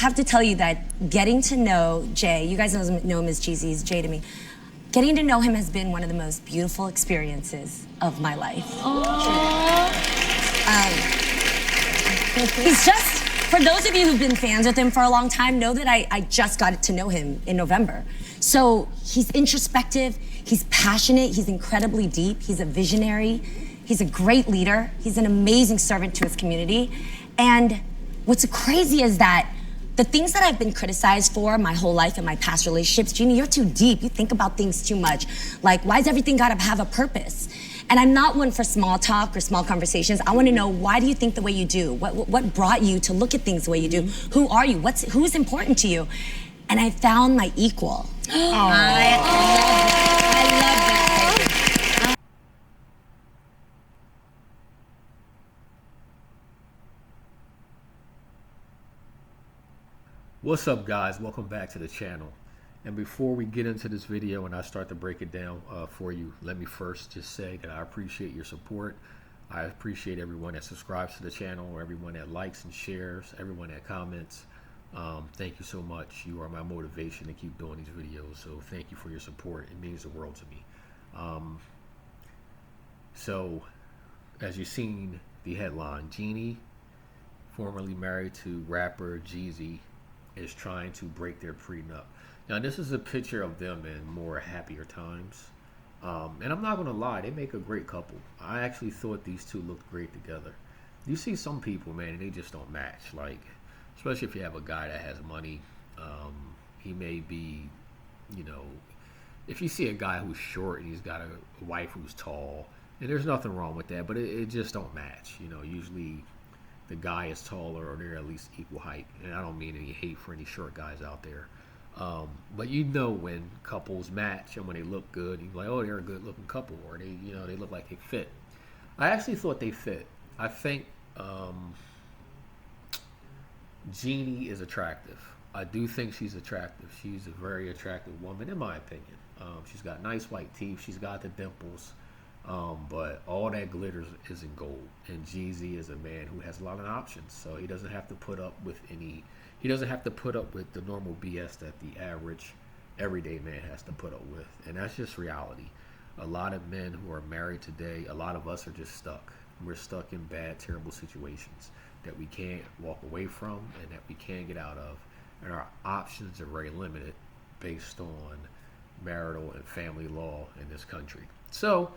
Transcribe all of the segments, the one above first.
have to tell you that getting to know Jay, you guys know him as Jeezy, he's Jay to me. Getting to know him has been one of the most beautiful experiences of my life. He's just, for those of you who've been fans with him for a long time, know that I just got to know him in November. So he's introspective, he's passionate, he's incredibly deep, he's a visionary, he's a great leader, he's an amazing servant to his community. And what's crazy is that the things that I've been criticized for my whole life in my past relationships, Jeannie, you're too deep, you think about things too much. Like, why does everything gotta have a purpose? And I'm not one for small talk or small conversations. I wanna know, why do you think the way you do? What brought you to look at things the way you do? Who are you? Who's important to you? And I found my equal. I love it. What's up, guys? Welcome back to the channel. And before we get into this video and I start to break it down for you, let me first just say that I appreciate your support. I appreciate everyone that subscribes to the channel, or everyone that likes and shares, everyone that comments. Thank you so much. You are my motivation to keep doing these videos. So thank you for your support. It means the world to me. So as you've seen the headline, Jeannie, formerly married to rapper Jeezy, is trying to break their prenup. Now, this is a picture of them in more happier times. And I'm not going to lie, they make a great couple. I actually thought these two looked great together. You see some people, man, they just don't match. Like, especially if you have a guy that has money, he may be, you know, if you see a guy who's short and he's got a wife who's tall, and there's nothing wrong with that, but it just don't match. You know, usually the guy is taller, or they're at least equal height. And I don't mean any hate for any short guys out there. But you know when couples match and when they look good, you're like, oh, they're a good looking couple, or they, you know, they look like they fit. I actually thought they fit. I think Jeannie is attractive. I do think she's attractive. She's a very attractive woman, in my opinion. She's got nice white teeth. She's got the dimples. But all that glitters isn't gold. And Jeezy is a man who has a lot of options. So he doesn't have to put up with he doesn't have to put up with the normal BS that the average everyday man has to put up with. And that's just reality. A lot of men who are married today, a lot of us are just stuck. We're stuck in bad, terrible situations that we can't walk away from and that we can't get out of. And our options are very limited based on marital and family law in this country. So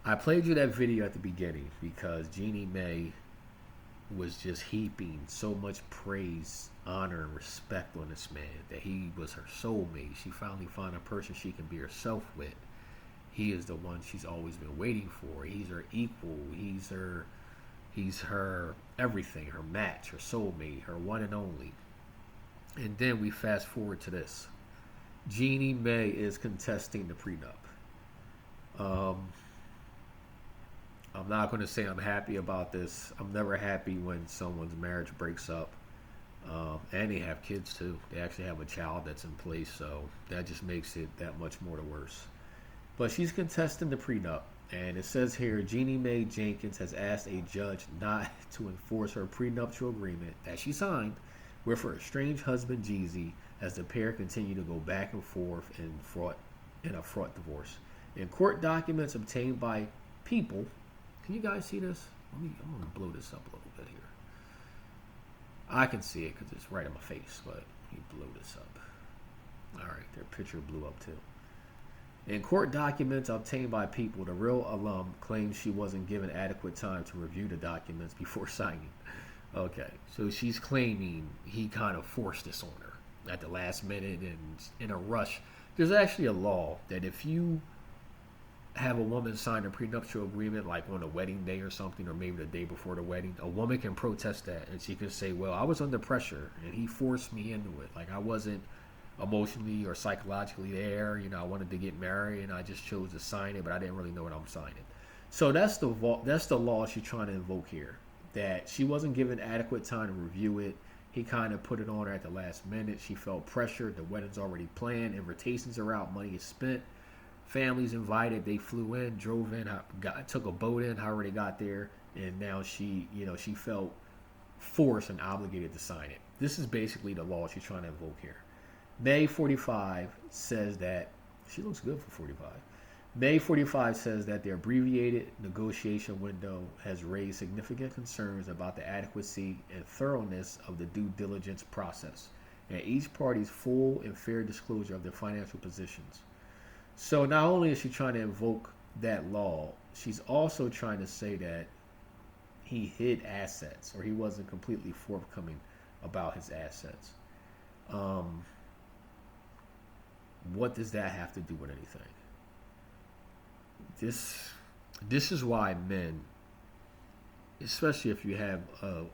I played you that video at the beginning because Jeannie Mai was just heaping so much praise, honor, and respect on this man, that he was her soulmate. She finally found a person she can be herself with. He is the one she's always been waiting for. He's her equal. He's her everything, her match, her soulmate, her one and only. And then we fast forward to this. Jeannie Mai is contesting the prenup. I'm not going to say I'm happy about this. I'm never happy when someone's marriage breaks up. And they have kids too. They actually have a child that's in place, so that just makes it that much more the worse. But she's contesting the prenup. And it says here, Jeannie Mai Jenkins has asked a judge not to enforce her prenuptial agreement that she signed with her estranged husband Jeezy, as the pair continue to go back and forth in a fraught divorce. In court documents obtained by People. Can you guys see this? I'm going to blow this up a little bit here. I can see it because it's right in my face, but let me blow this up. All right, their picture blew up too. In court documents obtained by People, the real alum claims she wasn't given adequate time to review the documents before signing. Okay, so she's claiming he kind of forced this on her at the last minute and in a rush. There's actually a law that if you have a woman sign a prenuptial agreement, like on a wedding day or something, or maybe the day before the wedding, a woman can protest that, and she can say, well, I was under pressure and he forced me into it. Like, I wasn't emotionally or psychologically there. You know, I wanted to get married and I just chose to sign it, but I didn't really know what I'm signing. So that's the law she's trying to invoke here, that she wasn't given adequate time to review it. He kind of put it on her at the last minute. She felt pressured. The wedding's already planned. Invitations are out. Money is spent. Families invited. They flew in, drove in, took a boat in, however they got there. And now she, you know, she felt forced and obligated to sign it. This is basically the law she's trying to invoke here. May 45 says that, she looks good for 45. May 45 says that the abbreviated negotiation window has raised significant concerns about the adequacy and thoroughness of the due diligence process and each party's full and fair disclosure of their financial positions. So not only is she trying to invoke that law, she's also trying to say that he hid assets or he wasn't completely forthcoming about his assets. What does that have to do with anything? This is why men, especially if you have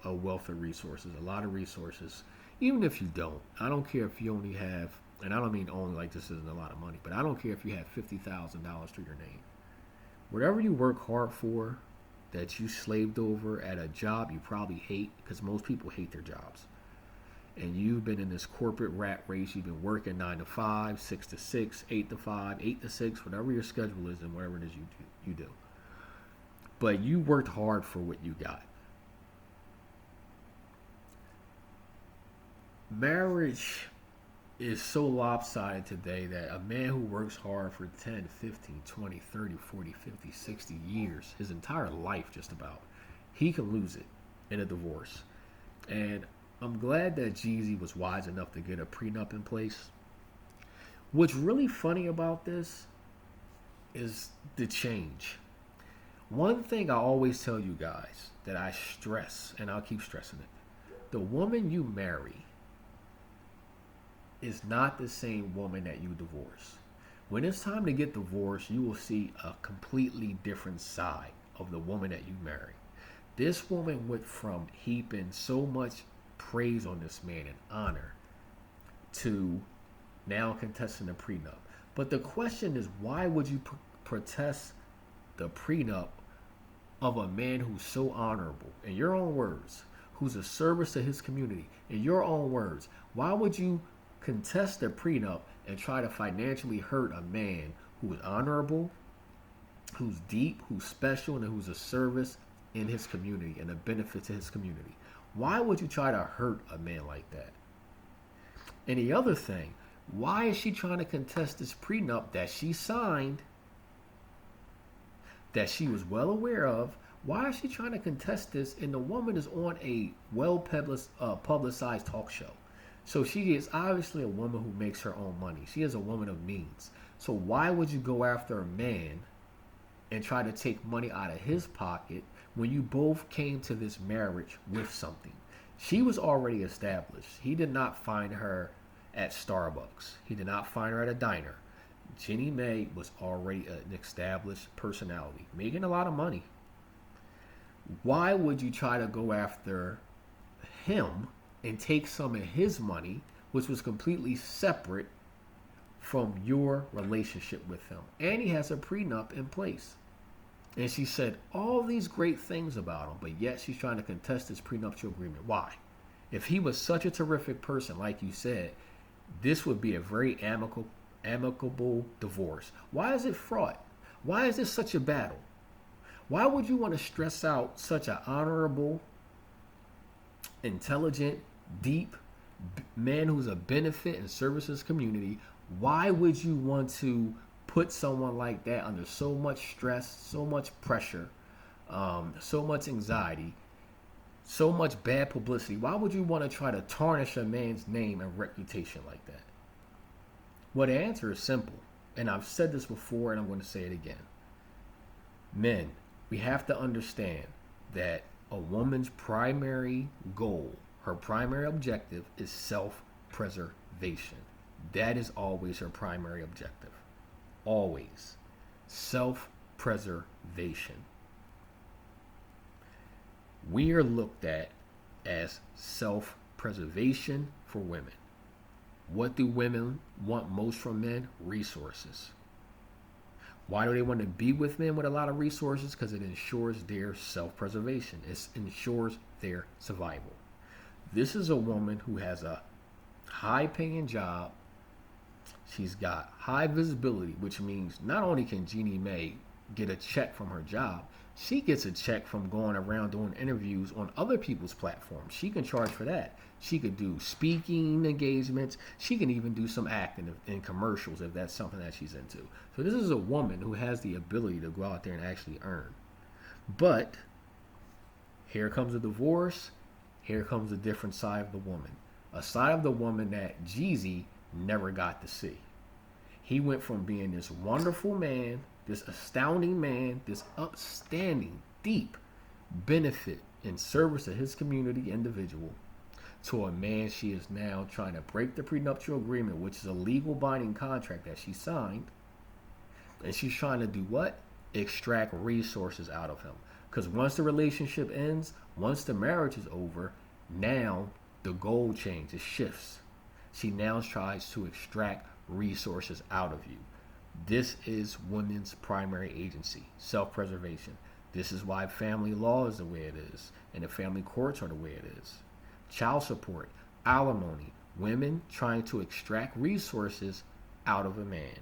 a wealth of resources, a lot of resources, even if you don't, I don't care if you only have, and I don't mean only like this isn't a lot of money, but I don't care if you have $50,000 to your name. Whatever you work hard for, that you slaved over at a job you probably hate, because most people hate their jobs, and you've been in this corporate rat race, you've been working 9 to 5, 6 to 6, 8 to 5, 8 to 6, whatever your schedule is and whatever it is you do. But you worked hard for what you got. Marriage is so lopsided today that a man who works hard for 10, 15, 20, 30, 40, 50, 60 years, his entire life just about, he can lose it in a divorce. And I'm glad that Jeezy was wise enough to get a prenup in place. What's really funny about this is the change. One thing I always tell you guys that I stress, and I'll keep stressing it, the woman you marry is not the same woman that you divorce. When it's time to get divorced, you will see a completely different side of the woman that you marry. This woman went from heaping so much praise on this man and honor to now contesting the prenup. But the question is, why would you protest the prenup of a man who's so honorable, in your own words, who's a service to his community, in your own words? Why would you contest the prenup and try to financially hurt a man who is honorable, who's deep, who's special, and who's a service in his community and a benefit to his community? Why would you try to hurt a man like that? And the other thing, why is she trying to contest this prenup that she signed, that she was well aware of? Why is she trying to contest this? And the woman is on a well-publicized talk show. So she is obviously a woman who makes her own money. She is a woman of means. So why would you go after a man and try to take money out of his pocket when you both came to this marriage with something? She was already established. He did not find her at Starbucks. He did not find her at a diner. Jeannie Mai was already an established personality, making a lot of money. Why would you try to go after him and take some of his money, which was completely separate from your relationship with him? And he has a prenup in place. And she said all these great things about him, but yet she's trying to contest this prenuptial agreement. Why? If he was such a terrific person, like you said, this would be a very amicable divorce. Why is it fraught? Why is this such a battle? Why would you want to stress out such an honorable, intelligent, deep man who's a benefit and services community? Why would you want to put someone like that under so much stress, so much pressure, so much anxiety, so much bad publicity? Why would you want to try to tarnish a man's name and reputation like that? Well, the answer is simple, and I've said this before and I'm going to say it again. Men, we have to understand that a woman's primary goal, her primary objective, is self-preservation. That is always her primary objective. Always. Self-preservation. We are looked at as self-preservation for women. What do women want most from men? Resources. Why do they want to be with men with a lot of resources? Because it ensures their self-preservation. It ensures their survival. This is a woman who has a high-paying job. She's got high visibility, which means not only can Jeannie Mai get a check from her job, She gets a check from going around doing interviews on other people's platforms. She can charge for that. She could do speaking engagements. She can even do some acting in commercials if that's something that she's into. So this is a woman who has the ability to go out there and actually earn. But here comes a divorce. Here comes a different side of the woman. A side of the woman that Jeezy never got to see. He went from being this wonderful man, this astounding man, this upstanding, deep benefit in service to his community individual, to a man she is now trying to break the prenuptial agreement, which is a legal binding contract that she signed. And she's trying to do what? Extract resources out of him. Because once the relationship ends, once the marriage is over, now the goal changes, shifts. She now tries to extract resources out of you. This is women's primary agency, self-preservation. This is why family law is the way it is, and the family courts are the way it is. Child support, alimony, women trying to extract resources out of a man.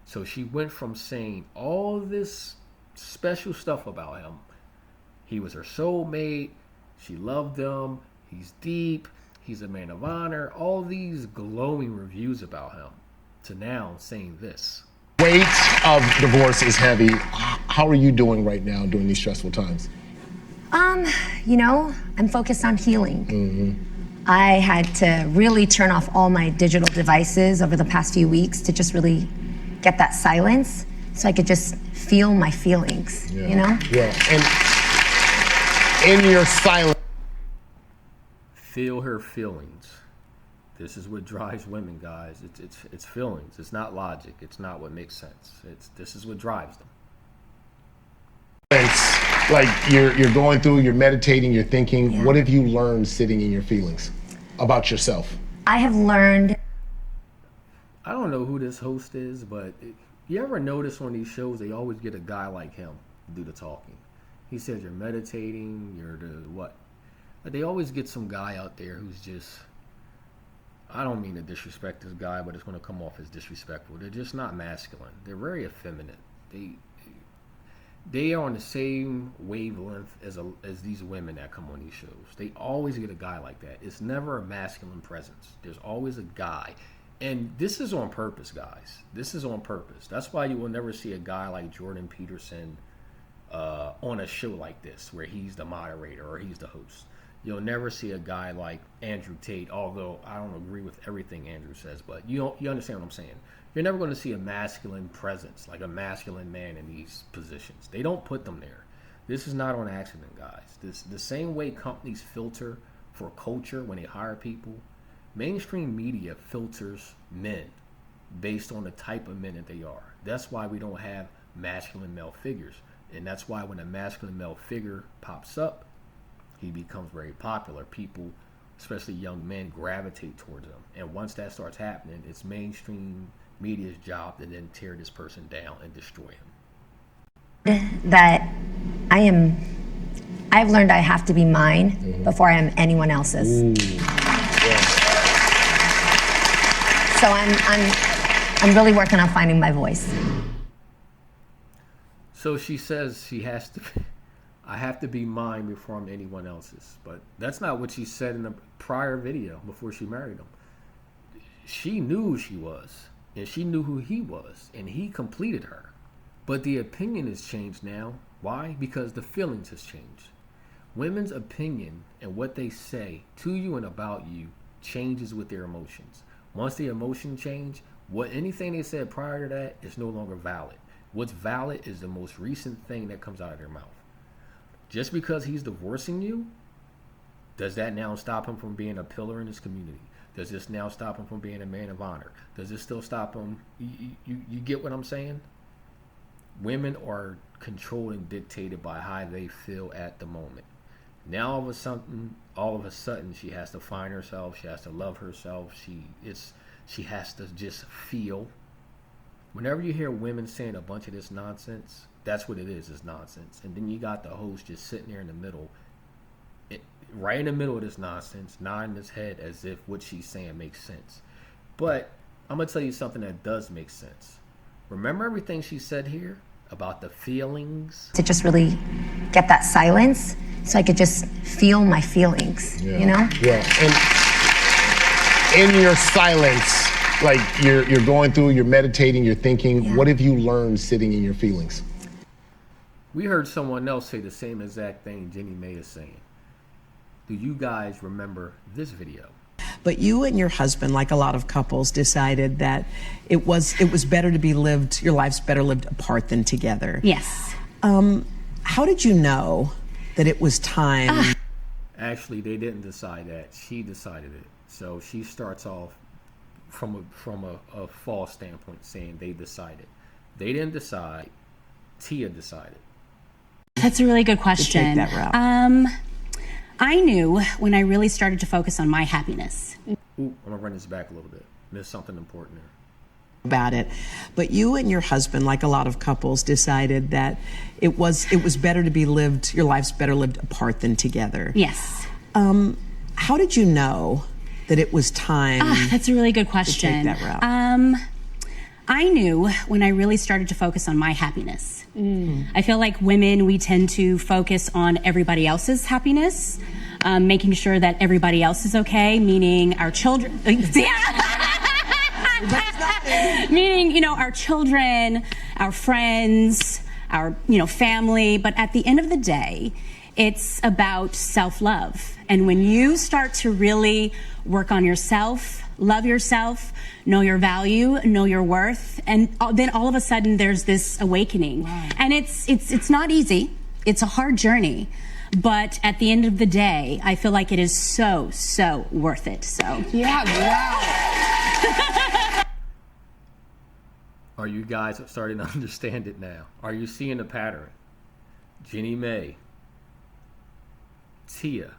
So she went from saying all this special stuff about him. He was her soulmate. She loved him. He's deep. He's a man of honor. All these glowing reviews about him, to now saying this. Weight of divorce is heavy. How are you doing right now during these stressful times? I'm focused on healing. I had to really turn off all my digital devices over the past few weeks to just really get that silence so I could just feel my feelings, Yeah. And in your silence. Feel her feelings. This is what drives women, guys. It's feelings. It's not logic. It's not what makes sense. This is what drives them. It's like you're going through, you're meditating, you're thinking. Yeah. What have you learned sitting in your feelings about yourself? I have learned. I don't know who this host is, but you ever notice on these shows they always get a guy like him to do the talking? He says you're meditating, you're the what? But they always get some guy out there who's just, I don't mean to disrespect this guy, but it's going to come off as disrespectful. They're just not masculine. They're very effeminate. They are on the same wavelength as these women that come on these shows. They always get a guy like that. It's never a masculine presence. There's always a guy. And this is on purpose, guys. This is on purpose. That's why you will never see a guy like Jordan Peterson on a show like this, where he's the moderator or he's the host. You'll never see a guy like Andrew Tate, although I don't agree with everything Andrew says, but you understand what I'm saying. You're never going to see a masculine presence, like a masculine man in these positions. They don't put them there. This is not on accident, guys. The same way companies filter for culture when they hire people, mainstream media filters men based on the type of men that they are. That's why we don't have masculine male figures. And that's why when a masculine male figure pops up, he becomes very popular. People, especially young men, gravitate towards him. And once that starts happening, it's mainstream media's job to then tear this person down and destroy him. That I've learned I have to be mine before I am anyone else's. So I'm really working on finding my voice. So she says I have to be mine before I'm anyone else's. But that's not what she said in the prior video before she married him. She knew who she was, and she knew who he was, and he completed her. But the opinion has changed now. Why? Because the feelings has changed. Women's opinion and what they say to you and about you changes with their emotions. Once the emotion change, anything they said prior to that is no longer valid. What's valid is the most recent thing that comes out of their mouth. Just because he's divorcing you, does that now stop him from being a pillar in his community? Does this now stop him from being a man of honor? Does this still stop him? You get what I'm saying? Women are controlled and dictated by how they feel at the moment. Now all of a sudden she has to find herself. She has to love herself. She has to just feel. Whenever you hear women saying a bunch of this nonsense, that's what it is nonsense. And then you got the host just sitting there in the middle, right in the middle of this nonsense, nodding his head as if what she's saying makes sense. But I'm going to tell you something that does make sense. Remember everything she said here about the feelings. To just really get that silence so I could just feel my feelings, you know? Yeah. And in your silence, like you're going through, you're meditating, you're thinking, what have you learned sitting in your feelings? We heard someone else say the same exact thing Jeannie Mai is saying. Do you guys remember this video? But you and your husband, like a lot of couples, decided that it was better to be lived, your lives better lived apart than together. Yes. How did you know that it was time? Actually, they didn't decide that. She decided it. So she starts off from a false standpoint saying they decided. They didn't decide. Tia decided. That's a really good question. To take that route. I knew when I really started to focus on my happiness. Ooh, I'm gonna run this back a little bit. Missed something important there. About it, but you and your husband, like a lot of couples, decided that it was better to be lived, your lives better lived apart than together. Yes. How did you know that it was time? That's a really good question. To take that route. I knew when I really started to focus on my happiness. I feel like women, we tend to focus on everybody else's happiness, making sure that everybody else is okay, meaning our children. Meaning, you know, our children, our friends, our, you know, family. But at the end of the day, it's about self-love. And when you start to really work on yourself, love yourself, know your value, know your worth, and then all of a sudden there's this awakening. Wow. And it's not easy. It's a hard journey. But at the end of the day, I feel like it is so worth it. So yeah, wow. Are you guys starting to understand it now? Are you seeing the pattern? Jeannie Mai, Tia,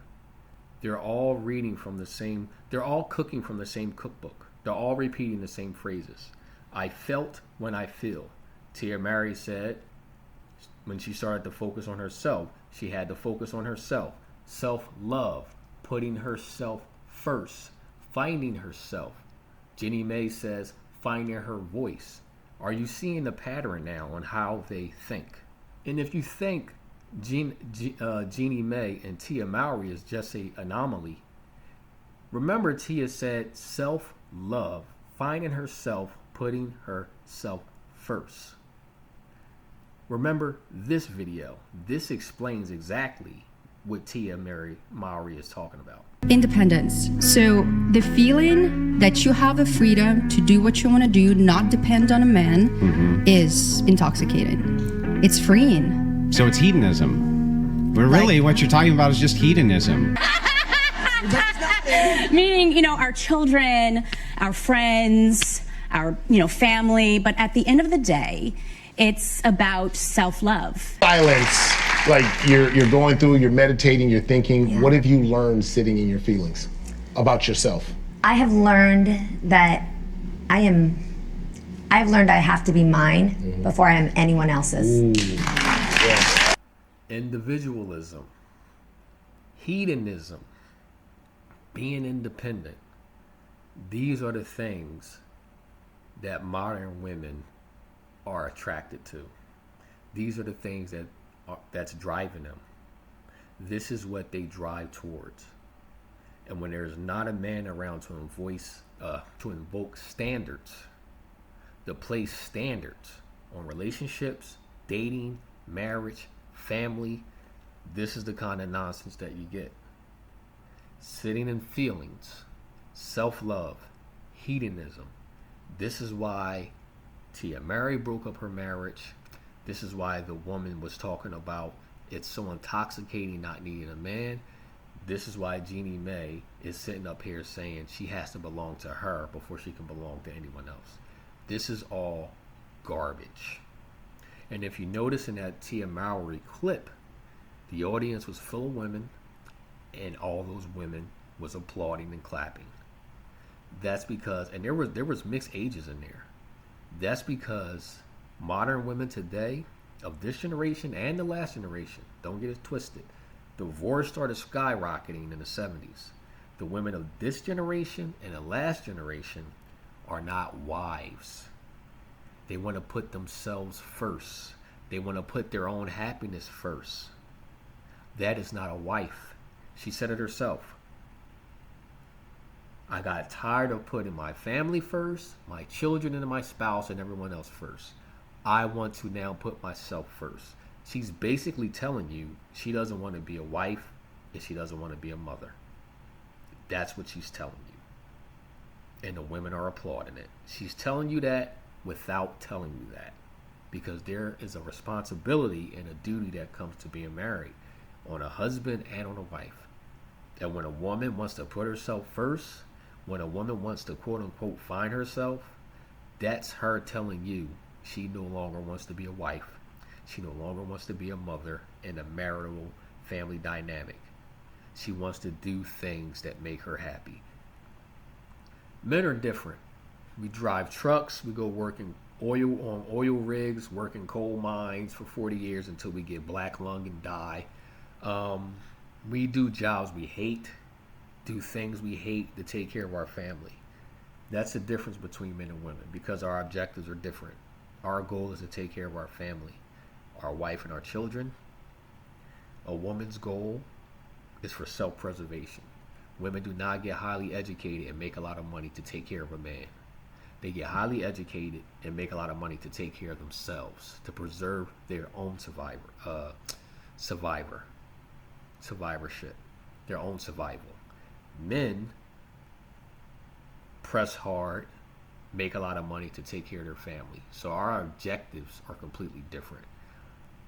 they're all reading from the same, they're all cooking from the same cookbook. They're all repeating the same phrases. I felt when I feel. Tia Mai said when she started to focus on herself, she had to focus on herself. Self-love, putting herself first, finding herself. Jeannie Mai says finding her voice. Are you seeing the pattern now on how they think? And if you think Jeannie Mai and Tia Mowry is just an anomaly, remember Tia said self-love, finding herself, putting herself first. Remember this video. This explains exactly what Tia Mowry is talking about. Independence. So the feeling that you have the freedom to do what you want to do, not depend on a man, is intoxicating. It's freeing. So it's hedonism. But really, what you're talking about is just hedonism. Meaning, you know, our children, our friends, our, you know, family. But at the end of the day, it's about self-love. Silence, like you're going through, you're meditating, you're thinking. What have you learned sitting in your feelings about yourself? I have learned that I've learned I have to be mine before I am anyone else's. Yeah. Individualism, hedonism, being independent. These are the things that modern women are attracted to. These are the things that's driving them. This is what they drive towards. And when there's not a man around to invoke standards, to place standards on relationships, dating, marriage, family, this is the kind of nonsense that you get. Sitting in feelings, self-love, hedonism. This is why Tia Mowry broke up her marriage. This is why the woman was talking about it's so intoxicating not needing a man. This is why Jeannie Mai is sitting up here saying she has to belong to her before she can belong to anyone else. This is all garbage. And if you notice in that Tia Mowry clip, the audience was full of women, and all those women was applauding and clapping. That's because, and there was mixed ages in there. That's because modern women today, of this generation and the last generation, don't get it twisted, divorce started skyrocketing in the 70s. The women of this generation and the last generation are not wives. They want to put themselves first. They want to put their own happiness first. That is not a wife. She said it herself. I got tired of putting my family first, my children and my spouse and everyone else first. I want to now put myself first. She's basically telling you she doesn't want to be a wife and she doesn't want to be a mother. That's what she's telling you. And the women are applauding it. She's telling you that without telling you that. Because there is a responsibility and a duty that comes to being married on a husband and on a wife. And when a woman wants to put herself first, when a woman wants to quote unquote find herself, that's her telling you she no longer wants to be a wife. She no longer wants to be a mother in a marital family dynamic. She wants to do things that make her happy. Men are different. We drive trucks, we go working on oil rigs, work in coal mines for 40 years until we get black lung and die. We do jobs we hate, do things we hate to take care of our family. That's the difference between men and women because our objectives are different. Our goal is to take care of our family, our wife and our children. A woman's goal is for self-preservation. Women do not get highly educated and make a lot of money to take care of a man. They get highly educated and make a lot of money to take care of themselves, to preserve their own survivorship, their own survival. Men press hard, make a lot of money to take care of their family. So our objectives are completely different.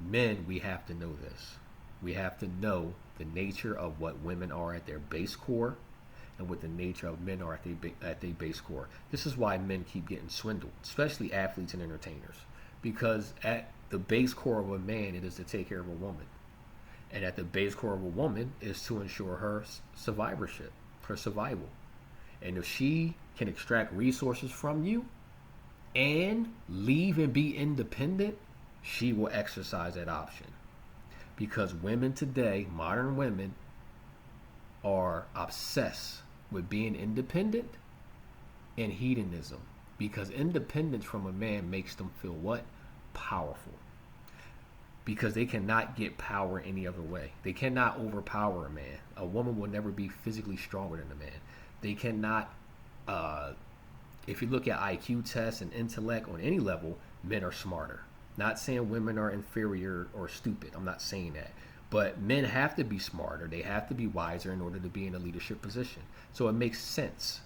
Men, we have to know this. We have to know the nature of what women are at their base core and what the nature of men are at their base core. This is why men keep getting swindled, especially athletes and entertainers. Because at the base core of a man, it is to take care of a woman. And at the base core of a woman is to ensure her survivorship, her survival. And if she can extract resources from you and leave and be independent, she will exercise that option. Because women today, modern women, are obsessed with being independent and hedonism. Because independence from a man makes them feel what? Powerful. Because they cannot get power any other way. They cannot overpower a man. A woman will never be physically stronger than a man. They cannot, if you look at IQ tests and intellect on any level, men are smarter. Not saying women are inferior or stupid. I'm not saying that. But men have to be smarter. They have to be wiser in order to be in a leadership position. So it makes sense.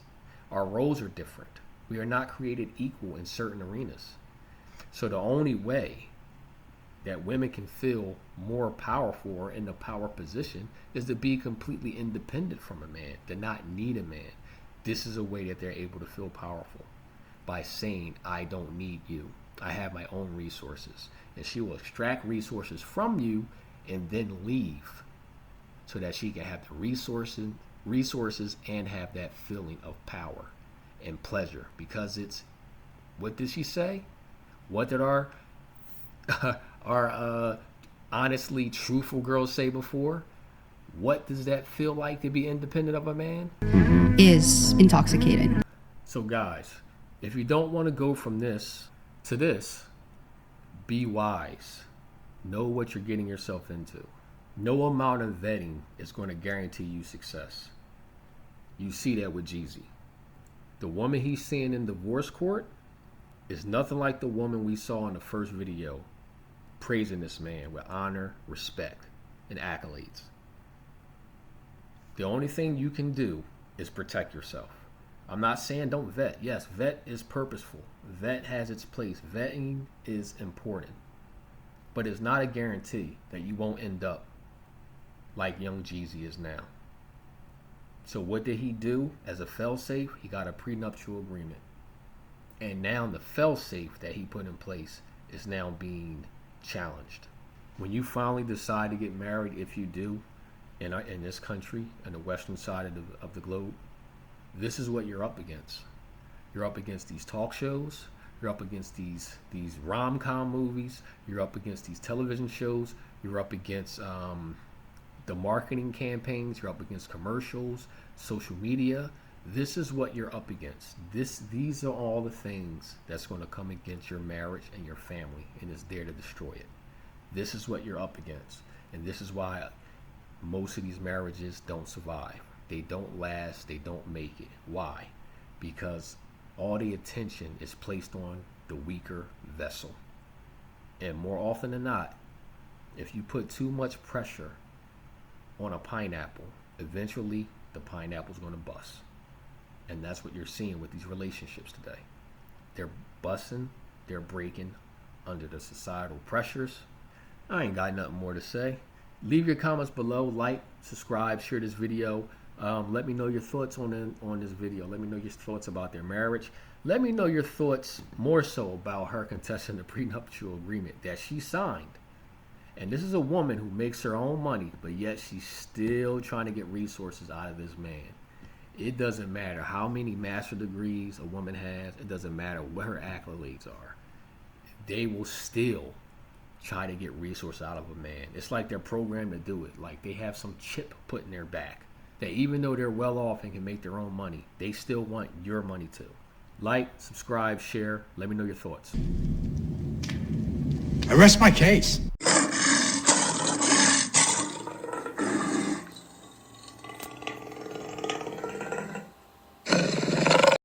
Our roles are different. We are not created equal in certain arenas. So the only way that women can feel more powerful or in the power position is to be completely independent from a man, to not need a man. This is a way that they're able to feel powerful by saying, I don't need you. I have my own resources. And she will extract resources from you and then leave so that she can have the resources and have that feeling of power and pleasure. Because it's, what did she say? What did our honestly truthful girls say before? What does that feel like to be independent of a man? Is intoxicated. So guys, if you don't want to go from this to this, be wise. Know what you're getting yourself into. No amount of vetting is going to guarantee you success. You see that with Jeezy. The woman he's seeing in divorce court is nothing like the woman we saw in the first video praising this man with honor, respect, and accolades. The only thing you can do is protect yourself. I'm not saying don't vet. Yes, vet is purposeful. Vet has its place. Vetting is important. But it's not a guarantee that you won't end up like young Jeezy is now. So what did he do as a fail-safe? He got a prenuptial agreement. And now the fail-safe that he put in place is now being challenged. When you finally decide to get married, if you do, in this country, on the western side of the globe, this is what you're up against. You're up against these talk shows. You're up against these rom-com movies. You're up against these television shows. You're up against the marketing campaigns. You're up against commercials, social media. This is what you're up against. These are all the things that's going to come against your marriage and your family, and it's there to destroy it. This is what you're up against. And this is why most of these marriages don't survive. They don't last, they don't make it. Why? Because all the attention is placed on the weaker vessel. And more often than not, if you put too much pressure on a pineapple, eventually the pineapple's going to bust. And that's what you're seeing with these relationships today. They're busting, they're breaking under the societal pressures. I ain't got nothing more to say. Leave your comments below, like, subscribe, share this video. Let me know your thoughts on this video. Let me know your thoughts about their marriage. Let me know your thoughts more so about her contesting the prenuptial agreement that she signed. And this is a woman who makes her own money, but yet she's still trying to get resources out of this man. It doesn't matter how many master degrees a woman has. It doesn't matter what her accolades are. They will still try to get resources out of a man. It's like they're programmed to do it. Like they have some chip put in their back that even though they're well off and can make their own money, they still want your money too. Like, subscribe, share. Let me know your thoughts. I rest my case.